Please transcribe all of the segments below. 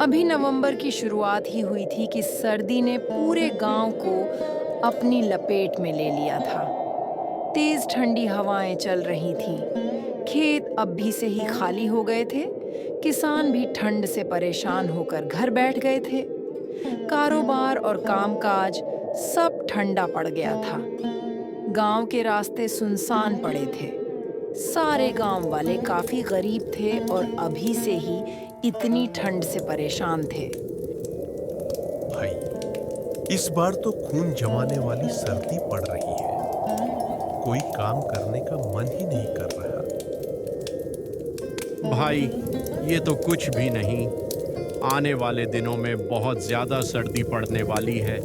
अभी नवंबर की शुरुआत ही हुई थी कि सर्दी ने पूरे गांव को अपनी लपेट में ले लिया था। तेज ठंडी हवाएं चल रही थीं। खेत अब भी से ही खाली हो गए थे। किसान भी ठंड से परेशान होकर घर बैठ गए थे। कारोबार और कामकाज सब ठंडा पड़ गया था। गांव के रास्ते सुनसान पड़े थे। सारे गांव वाले काफी गरीब थे और अभी से ही इतनी ठंड से परेशान थे। भाई, इस बार तो खून जमाने वाली सर्दी पड़ रही है। कोई काम करने का मन ही नहीं कर रहा। भाई, ये तो कुछ भी नहीं। आने वाले दिनों में बहुत ज्यादा सर्दी पड़ने वाली है।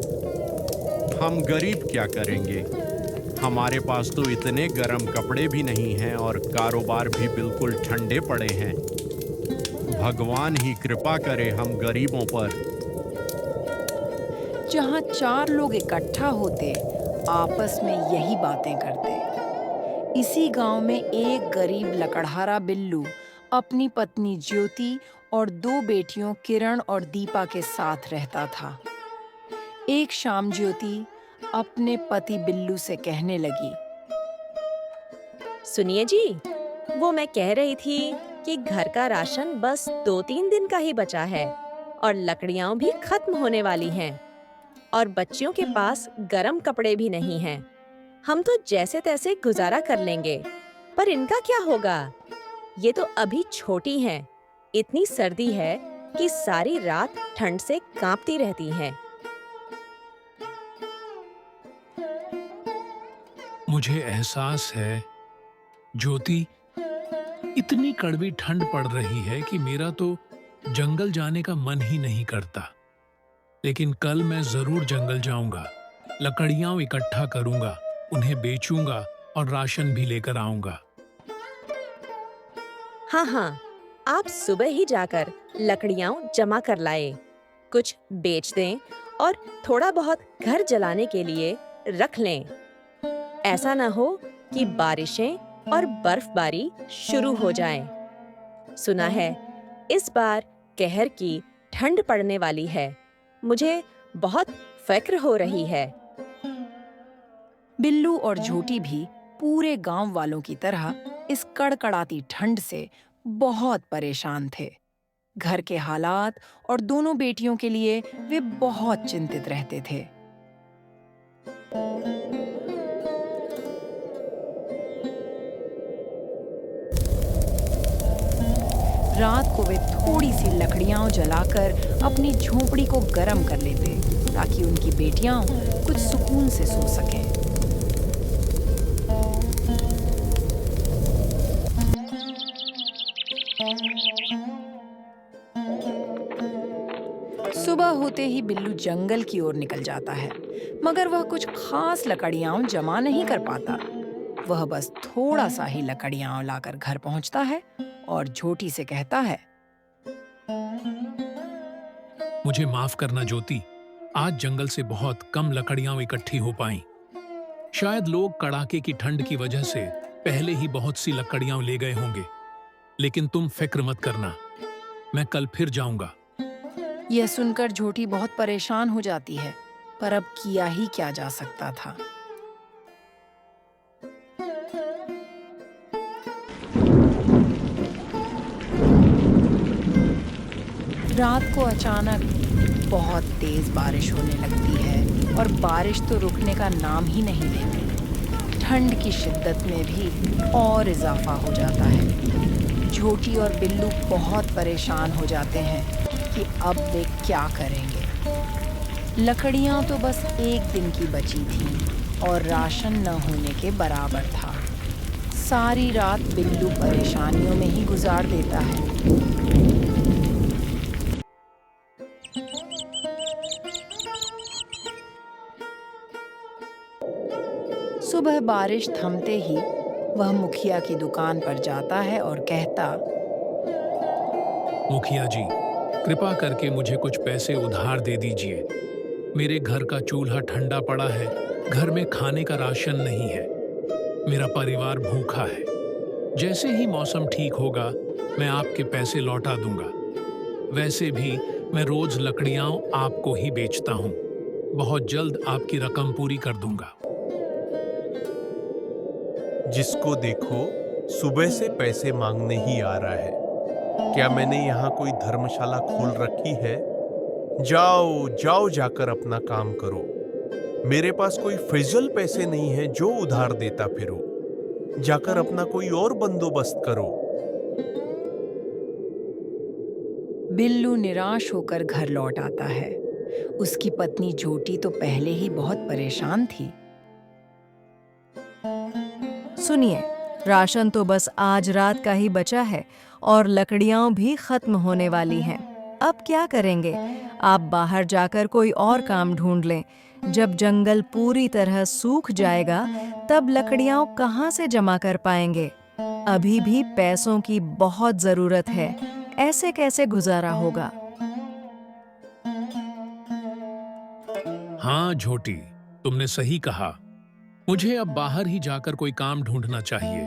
हम गरीब क्या करेंगे? हमारे पास तो इतने गर्म कपड़े भी नहीं हैं और कारोबार भी बिल्कुल ठंडे पड़े हैं। भगवान ही कृपा करे हम गरीबों पर। जहां चार लोग इकट्ठा होते, आपस में यही बातें करते। इसी गांव में एक गरीब लकड़हारा बिल्लू अपनी पत्नी ज्योति और दो बेटियों किरण और दीपा के साथ रहता था। एक शाम ज्योति अपने पति बिल्लू से कहने लगी। सुनिए जी, वो मैं कह रही थी कि घर का राशन बस 2-3 दिन का ही बचा है और लकड़ियां भी खत्म होने वाली हैं और बच्चियों के पास गरम कपड़े भी नहीं हैं। हम तो जैसे तैसे गुजारा कर लेंगे, पर इनका क्या होगा? ये तो अभी छोटी हैं। इतनी सर्दी है कि सारी रात ठंड से कांपती रहती हैं। मुझे एहसास है, ज्योति, इतनी कड़वी ठंड पड़ रही है कि मेरा तो जंगल जाने का मन ही नहीं करता। लेकिन कल मैं जरूर जंगल जाऊंगा, लकड़ियां इकट्ठा करूंगा, उन्हें बेचूंगा और राशन भी लेकर आऊंगा। हाँ हाँ, आप सुबह ही जाकर लकड़ियां जमा कर लाए, कुछ बेच दें और थोड़ा बहुत घर जलाने के लिए रख लें। ऐसा न हो कि बारिशें और बर्फबारी शुरू हो जाएं। सुना है इस बार कहर की ठंड पड़ने वाली है। मुझे बहुत फिक्र हो रही है। बिल्लू और झोटी भी पूरे गांव वालों की तरह इस कड़कड़ाती ठंड से बहुत परेशान थे। घर के हालात और दोनों बेटियों के लिए वे बहुत चिंतित रहते थे। रात को वे थोड़ी सी लकड़ियां जलाकर अपनी झोपड़ी को गर्म कर लेते ताकि उनकी बेटियां कुछ सुकून से सो सकें। सुबह होते ही बिल्लू जंगल की ओर निकल जाता है, मगर वह कुछ खास लकड़ियां जमा नहीं कर पाता। वह बस थोड़ा सा ही लकड़ियां लाकर घर पहुंचता है और झोटी से कहता है। मुझे माफ करना ज्योति, आज जंगल से बहुत कम लकड़ियां इकट्ठी हो पाईं। शायद लोग कड़ाके की ठंड की वजह से पहले ही बहुत सी लकड़ियां ले गए होंगे। लेकिन तुम फिक्र मत करना, मैं कल फिर जाऊंगा। यह सुनकर झोटी बहुत परेशान हो जाती है, पर अब किया ही क्या जा सकता था। रात को अचानक बहुत तेज बारिश होने लगती है और बारिश तो रुकने का नाम ही नहीं लेती। ठंड की शिद्दत में भी और इजाफा हो जाता है। झोटी और बिल्लू बहुत परेशान हो जाते हैं कि अब वे क्या करेंगे। लकड़ियां तो बस एक दिन की बची थी और राशन न होने के बराबर था। सारी रात बिल्लू परेशानियों में ही गुजार देता है। सुबह बारिश थमते ही वह मुखिया की दुकान पर जाता है और कहता। मुखिया जी, कृपा करके मुझे कुछ पैसे उधार दे दीजिए। मेरे घर का चूल्हा ठंडा पड़ा है, घर में खाने का राशन नहीं है, मेरा परिवार भूखा है। जैसे ही मौसम ठीक होगा, मैं आपके पैसे लौटा दूंगा। वैसे भी मैं रोज लकड़ियां आपको ही बेचता हूँ। बहुत जल्द आपकी रकम पूरी कर दूंगा। जिसको देखो सुबह से पैसे मांगने ही आ रहा है। क्या मैंने यहाँ कोई धर्मशाला खोल रखी है? जाओ जाओ, जाकर अपना काम करो। मेरे पास कोई फिजूल पैसे नहीं है जो उधार देता फिरो। जाकर अपना कोई और बंदोबस्त करो। बिल्लू निराश होकर घर लौट आता है। उसकी पत्नी जोटी तो पहले ही बहुत परेशान थी। सुनिए, राशन तो बस आज रात का ही बचा है और लकड़ियां भी खत्म होने वाली हैं। अब क्या करेंगे? आप बाहर जाकर कोई और काम ढूंढ लें। जब जंगल पूरी तरह सूख जाएगा, तब लकड़ियां कहाँ से जमा कर पाएंगे? अभी भी पैसों की बहुत जरूरत है। ऐसे कैसे गुजारा होगा? हाँ झोटी, तुमने सही कहा। मुझे अब बाहर ही जाकर कोई काम ढूंढना चाहिए।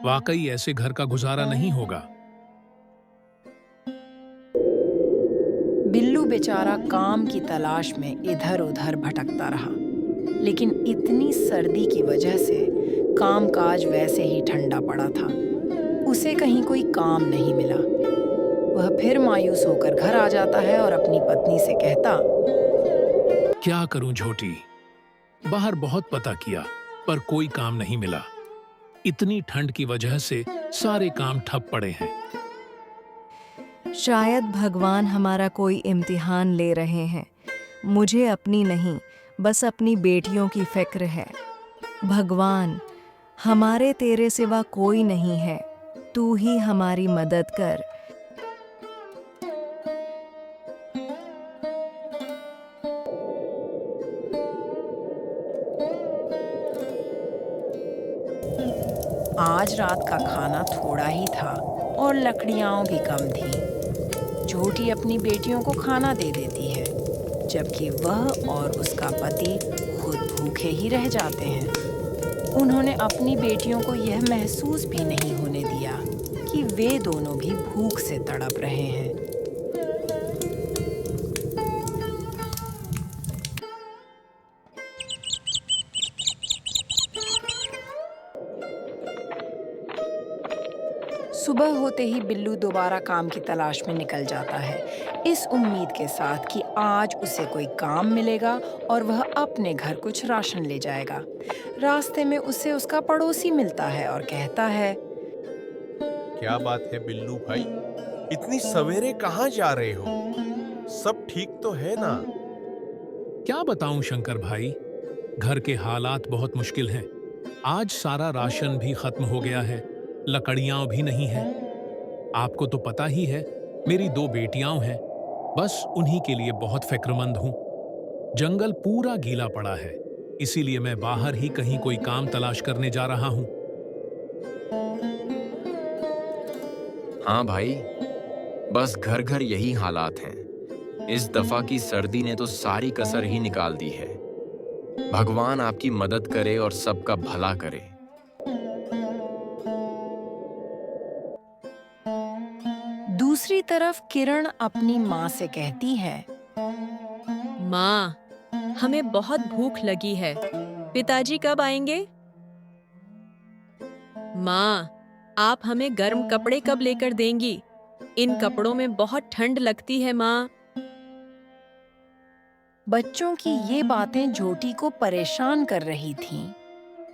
वाकई ऐसे घर का गुजारा नहीं होगा। बिल्लू बेचारा काम की तलाश में इधर उधर भटकता रहा, लेकिन इतनी सर्दी की वजह से कामकाज वैसे ही ठंडा पड़ा था। उसे कहीं कोई काम नहीं मिला। वह फिर मायूस होकर घर आ जाता है और अपनी पत्नी से कहता, क्या करूं झोटी, बाहर बहुत पता किया पर कोई काम नहीं मिला। इतनी ठंड की वजह से सारे काम ठप पड़े हैं। शायद भगवान हमारा कोई इम्तिहान ले रहे हैं। मुझे अपनी नहीं, बस अपनी बेटियों की फिक्र है। भगवान, हमारे तेरे सिवा कोई नहीं है। तू ही हमारी मदद कर। आज रात का खाना थोड़ा ही था और लकड़ियाँ भी कम थी। झोटी अपनी बेटियों को खाना दे देती है, जबकि वह और उसका पति खुद भूखे ही रह जाते हैं। उन्होंने अपनी बेटियों को यह महसूस भी नहीं होने दिया कि वे दोनों भी भूख से तड़प रहे हैं। सुबह होते ही बिल्लू दोबारा काम की तलाश में निकल जाता है, इस उम्मीद के साथ कि आज उसे कोई काम मिलेगा और वह अपने घर कुछ राशन ले जाएगा। रास्ते में उसे उसका पड़ोसी मिलता है और कहता है, क्या बात है बिल्लू भाई, इतनी सवेरे कहाँ जा रहे हो? सब ठीक तो है ना? क्या बताऊं शंकर भाई, घर के हालात बहुत मुश्किल हैं। आज सारा राशन भी खत्म हो गया है, लकड़ियां भी नहीं हैं। आपको तो पता ही है, मेरी 2 बेटियां हैं। बस उन्हीं के लिए बहुत फिक्रमंद हूं। जंगल पूरा गीला पड़ा है, इसीलिए मैं बाहर ही कहीं कोई काम तलाश करने जा रहा हूं। हाँ भाई, बस घर घर यही हालात हैं। इस दफा की सर्दी ने तो सारी कसर ही निकाल दी है। भगवान आपकी मदद करे और सबका भला करे। दूसरी तरफ किरण अपनी माँ से कहती है, माँ, हमें बहुत भूख लगी है। पिताजी कब आएंगे? माँ, आप हमें गर्म कपड़े कब लेकर देंगी? इन कपड़ों में बहुत ठंड लगती है माँ। बच्चों की ये बातें झोटी को परेशान कर रही थीं,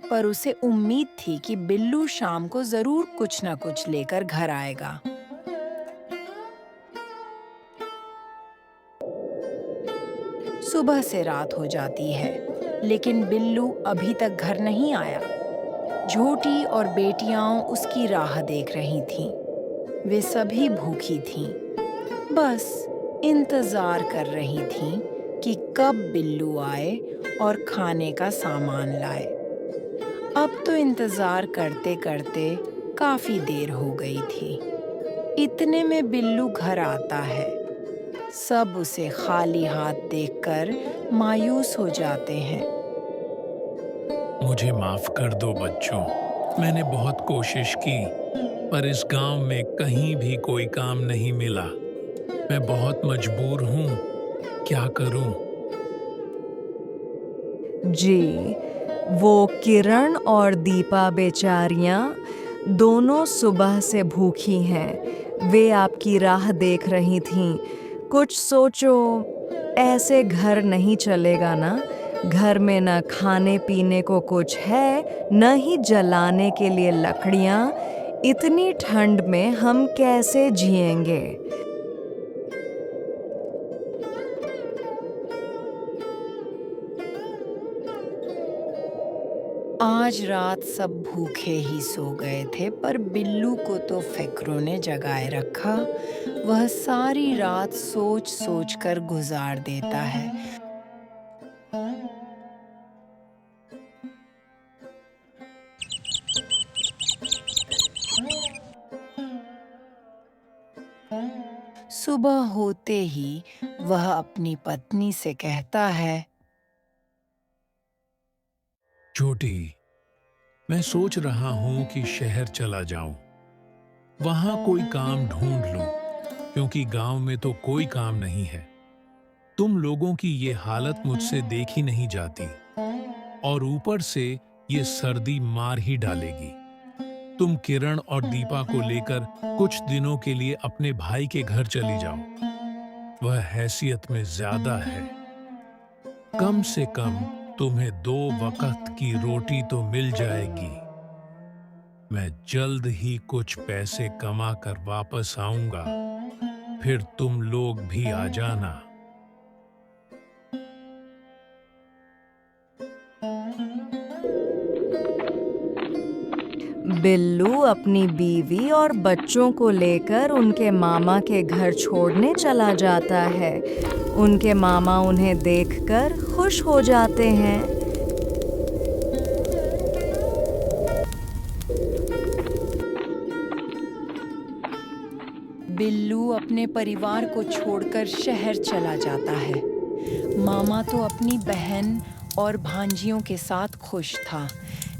पर उसे उम्मीद थी कि बिल्लू शाम को जरूर कुछ न कुछ लेकर घर आएगा। सुबह से रात हो जाती है, लेकिन बिल्लू अभी तक घर नहीं आया। झोटी और बेटियां उसकी राह देख रही थीं। वे सभी भूखी थीं, बस इंतजार कर रही थीं कि कब बिल्लू आए और खाने का सामान लाए। अब तो इंतजार करते करते काफी देर हो गई थी। इतने में बिल्लू घर आता है। सब उसे खाली हाथ देखकर मायूस हो जाते हैं। मुझे माफ कर दो बच्चों, मैंने बहुत कोशिश की, पर इस गांव में कहीं भी कोई काम नहीं मिला। मैं बहुत मजबूर हूँ, क्या करूँ? जी, वो किरण और दीपा बेचारियां दोनों सुबह से भूखी हैं। वे आपकी राह देख रही थीं। कुछ सोचो, ऐसे घर नहीं चलेगा ना। घर में न खाने पीने को कुछ है, न ही जलाने के लिए लकड़ियां। इतनी ठंड में हम कैसे जिएंगे? आज रात सब भूखे ही सो गए थे, पर बिल्लू को तो फिक्रों ने जगाए रखा। वह सारी रात सोच सोच कर गुजार देता है। सुबह होते ही वह अपनी पत्नी से कहता है, छोटी, मैं सोच रहा हूँ कि शहर चला जाऊं। वहां कोई काम ढूंढ लूं, क्योंकि गांव में तो कोई काम नहीं है। तुम लोगों की ये हालत मुझसे देखी नहीं जाती, और ऊपर से ये सर्दी मार ही डालेगी। तुम किरण और दीपा को लेकर कुछ दिनों के लिए अपने भाई के घर चली जाओ। वह हैसियत में ज्यादा है। कम से कम तुम्हें 2 वक्त की रोटी तो मिल जाएगी। मैं जल्द ही कुछ पैसे कमा कर वापस आऊंगा, फिर तुम लोग भी आ जाना। बिल्लू अपनी बीवी और बच्चों को लेकर उनके मामा के घर छोड़ने चला जाता है। उनके मामा उन्हें देखकर खुश हो जाते हैं। बिल्लू अपने परिवार को छोड़कर शहर चला जाता है। मामा तो अपनी बहन और भांजियों के साथ खुश था,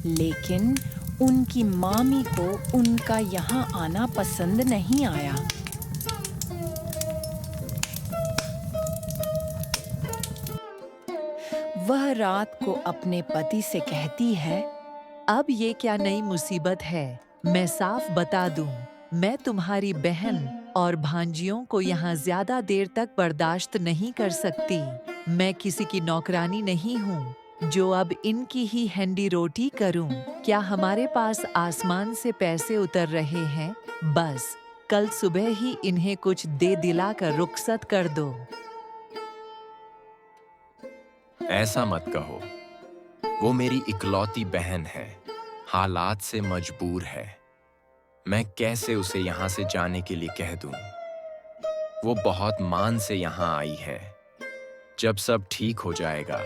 लेकिन उनकी मामी को उनका यहाँ आना पसंद नहीं आया। वह रात को अपने पति से कहती है, अब ये क्या नई मुसीबत है? मैं साफ बता दूं, मैं तुम्हारी बहन और भांजियों को यहाँ ज्यादा देर तक बर्दाश्त नहीं कर सकती। मैं किसी की नौकरानी नहीं हूँ जो अब इनकी ही हैंडी रोटी करूँ। क्या हमारे पास आसमान से पैसे उतर रहे हैं? बस कल सुबह ही इन्हें कुछ दे दिलाकर रुखसत कर दो। ऐसा मत कहो। वो मेरी इकलौती बहन है, हालात से मजबूर है। मैं कैसे उसे यहाँ से जाने के लिए कह दूं? वो बहुत मान से यहाँ आई है। जब सब ठीक हो जाएगा,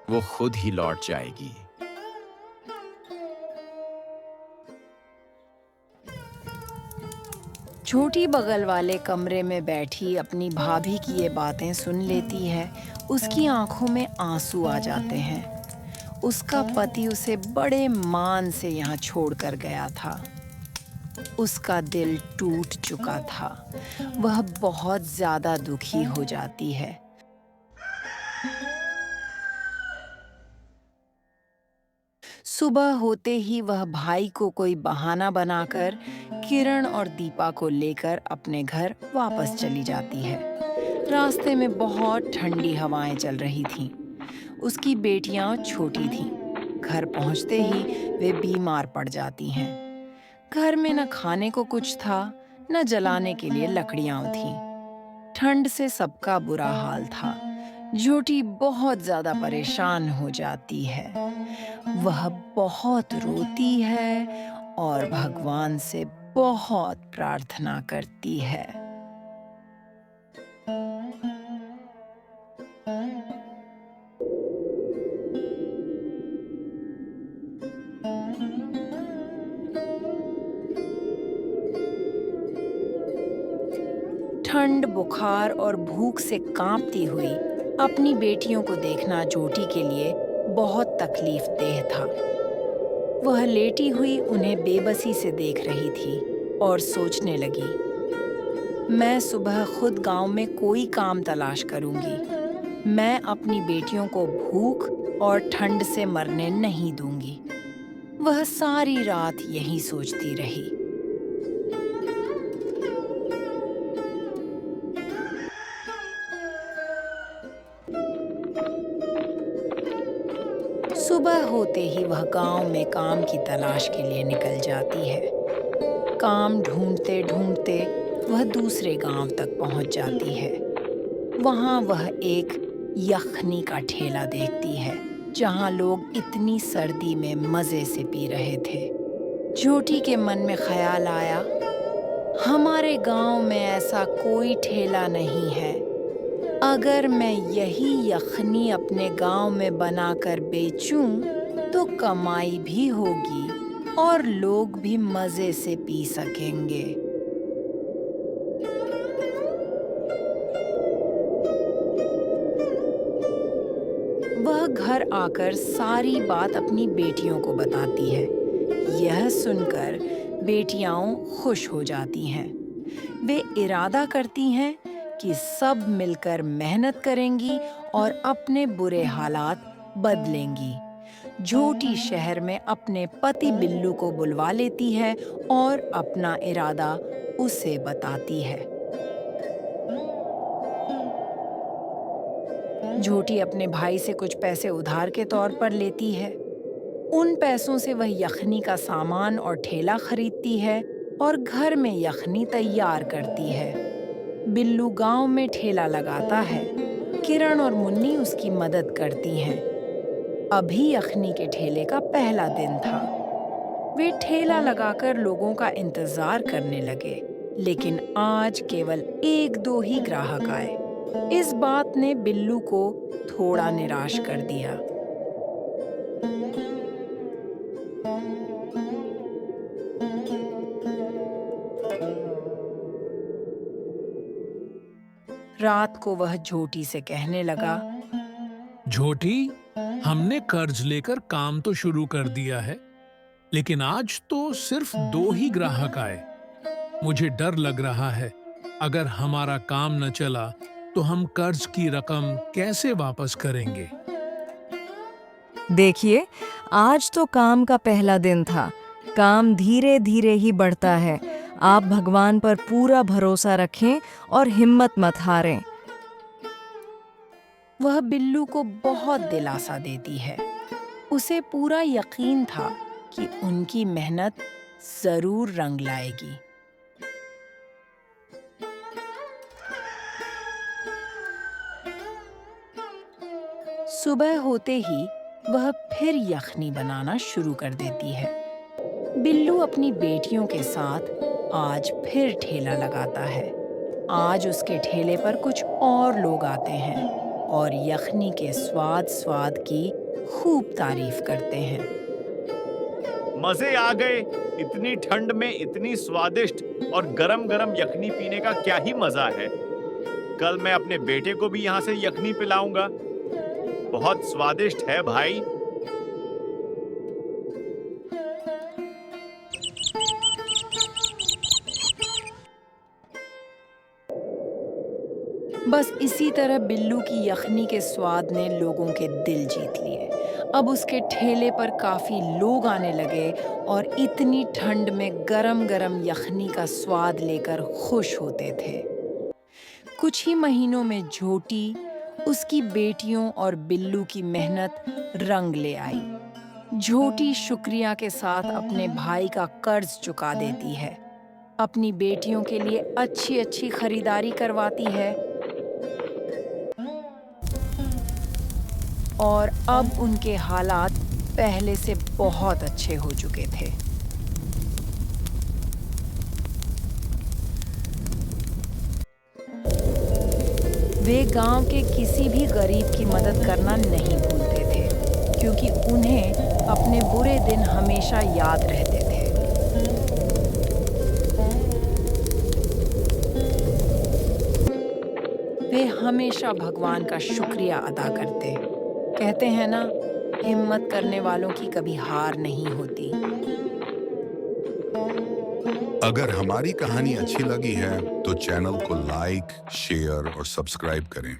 वो खुद ही लौट जाएगी। छोटी बगल वाले कमरे में बैठी अपनी भाभी की ये बातें सुन लेती है। उसकी आंखों में आंसू आ जाते हैं। उसका पति उसे बड़े मान से यहाँ छोड़कर गया था। उसका दिल टूट चुका था। वह बहुत ज्यादा दुखी हो जाती है। सुबह होते ही वह भाई को कोई बहाना बनाकर किरण और दीपा को लेकर अपने घर वापस चली जाती है। रास्ते में बहुत ठंडी हवाएं चल रही थीं। उसकी बेटियां छोटी थीं। घर पहुंचते ही वे बीमार पड़ जाती हैं। घर में न खाने को कुछ था, न जलाने के लिए लकड़ियां थीं। ठंड से सबका बुरा हाल था। झूठी बहुत ज्यादा परेशान हो जाती है। वह बहुत रोती है और भगवान से बहुत प्रार्थना करती है। ठंड, बुखार और भूख से कांपती हुई अपनी बेटियों को देखना जोटी के लिए बहुत तकलीफदेह था। वह लेटी हुई उन्हें बेबसी से देख रही थी और सोचने लगी, मैं सुबह खुद गांव में कोई काम तलाश करूंगी। मैं अपनी बेटियों को भूख और ठंड से मरने नहीं दूंगी। वह सारी रात यही सोचती रही। सुबह होते ही वह गांव में काम की तलाश के लिए निकल जाती है। काम ढूंढते ढूंढते वह दूसरे गांव तक पहुंच जाती है। वहां वह एक यखनी का ठेला देखती है, जहां लोग इतनी सर्दी में मजे से पी रहे थे। झोटी के मन में ख्याल आया, हमारे गांव में ऐसा कोई ठेला नहीं है। अगर मैं यही यखनी अपने गांव में बनाकर बेचूं, तो कमाई भी होगी और लोग भी मजे से पी सकेंगे। वह घर आकर सारी बात अपनी बेटियों को बताती है। यह सुनकर बेटियां खुश हो जाती हैं। वे इरादा करती हैं कि सब मिलकर मेहनत करेंगी और अपने बुरे हालात बदलेंगी। झोटी शहर में अपने पति बिल्लू को बुलवा लेती है और अपना इरादा उसे बताती है। झोटी अपने भाई से कुछ पैसे उधार के तौर पर लेती है। उन पैसों से वह यखनी का सामान और ठेला खरीदती है और घर में यखनी तैयार करती है। बिल्लू गांव में ठेला लगाता है। किरण और मुन्नी उसकी मदद करती हैं। अभी यखनी के ठेले का पहला दिन था। वे ठेला लगाकर लोगों का इंतजार करने लगे, लेकिन आज केवल 1-2 ही ग्राहक आए। इस बात ने बिल्लू को थोड़ा निराश कर दिया। रात को वह झोटी से कहने लगा, झोटी, हमने कर्ज लेकर काम तो शुरू कर दिया है, लेकिन आज तो सिर्फ 2 ही ग्राहक आए। मुझे डर लग रहा है, अगर हमारा काम न चला तो हम कर्ज की रकम कैसे वापस करेंगे? देखिए, आज तो काम का पहला दिन था। काम धीरे धीरे ही बढ़ता है। आप भगवान पर पूरा भरोसा रखें और हिम्मत मत हारें। वह बिल्लू को बहुत दिलासा देती है। उसे पूरा यकीन था कि उनकी मेहनत जरूर रंग लाएगी। सुबह होते ही वह फिर यखनी बनाना शुरू कर देती है। बिल्लू अपनी बेटियों के साथ आज फिर ठेला लगाता है। आज उसके ठेले पर कुछ और लोग आते हैं और यखनी के स्वाद की खूब तारीफ करते हैं। मजे आ गए। इतनी ठंड में इतनी स्वादिष्ट और गरम गरम यखनी पीने का क्या ही मजा है। कल मैं अपने बेटे को भी यहाँ से यखनी पिलाऊंगा। बहुत स्वादिष्ट है भाई। बस इसी तरह बिल्लू की यखनी के स्वाद ने लोगों के दिल जीत लिए। अब उसके ठेले पर काफी लोग आने लगे और इतनी ठंड में गरम गरम यखनी का स्वाद लेकर खुश होते थे। कुछ ही महीनों में झोटी, उसकी बेटियों और बिल्लू की मेहनत रंग ले आई। झोटी शुक्रिया के साथ अपने भाई का कर्ज चुका देती है, अपनी बेटियों के लिए अच्छी अच्छी खरीदारी करवाती है और अब उनके हालात पहले से बहुत अच्छे हो चुके थे। वे गांव के किसी भी गरीब की मदद करना नहीं भूलते थे, क्योंकि उन्हें अपने बुरे दिन हमेशा याद रहते थे। वे हमेशा भगवान का शुक्रिया अदा करते। कहते हैं ना, हिम्मत करने वालों की कभी हार नहीं होती। अगर हमारी कहानी अच्छी लगी है तो चैनल को लाइक, शेयर और सब्सक्राइब करें।